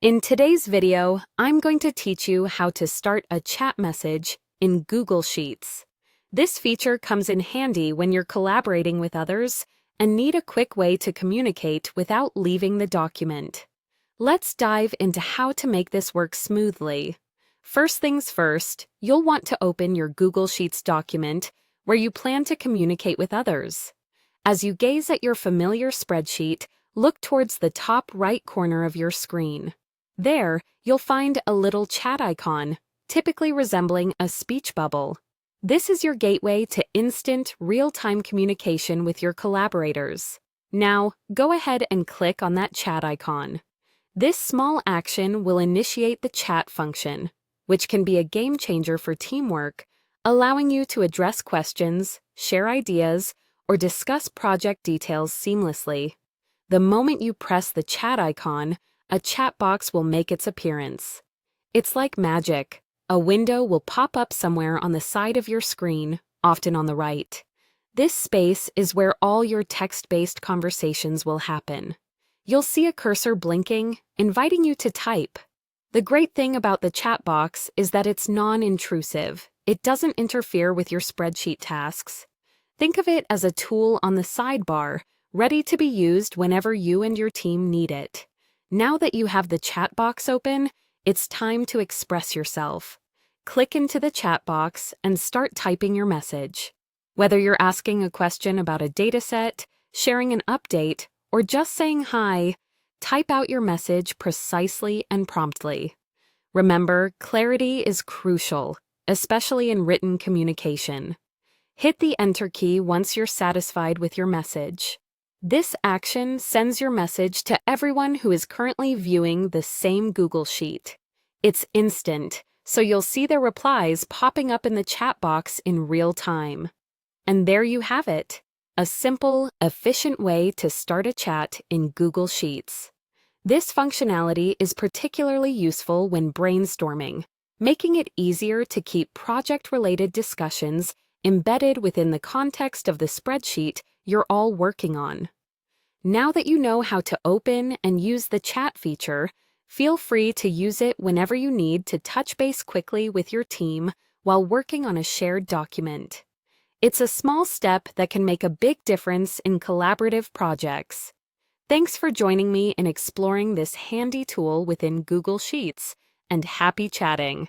In today's video, I'm going to teach you how to start a chat message in Google Sheets. This feature comes in handy when you're collaborating with others and need a quick way to communicate without leaving the document. Let's dive into how to make this work smoothly. First things first, you'll want to open your Google Sheets document where you plan to communicate with others. As you gaze at your familiar spreadsheet, look towards the top right corner of your screen. There, you'll find a little chat icon, typically resembling a speech bubble. This is your gateway to instant, real-time communication with your collaborators. Now, go ahead and click on that chat icon. This small action will initiate the chat function, which can be a game changer for teamwork, allowing you to address questions, share ideas, or discuss project details seamlessly. The moment you press the chat icon, a chat box will make its appearance. It's like magic. A window will pop up somewhere on the side of your screen, often on the right. This space is where all your text-based conversations will happen. You'll see a cursor blinking, inviting you to type. The great thing about the chat box is that it's non-intrusive. It doesn't interfere with your spreadsheet tasks. Think of it as a tool on the sidebar, ready to be used whenever you and your team need it. Now that you have the chat box open, it's time to express yourself. Click into the chat box and start typing your message. Whether you're asking a question about a dataset, sharing an update, or just saying hi, type out your message precisely and promptly. Remember, clarity is crucial, especially in written communication. Hit the Enter key once you're satisfied with your message. This action sends your message to everyone who is currently viewing the same Google Sheet. It's instant, so you'll see their replies popping up in the chat box in real time. And there you have it, a simple, efficient way to start a chat in Google Sheets. This functionality is particularly useful when brainstorming, making it easier to keep project-related discussions embedded within the context of the spreadsheet you're all working on. Now that you know how to open and use the chat feature, feel free to use it whenever you need to touch base quickly with your team while working on a shared document. It's a small step that can make a big difference in collaborative projects. Thanks for joining me in exploring this handy tool within Google Sheets, and happy chatting!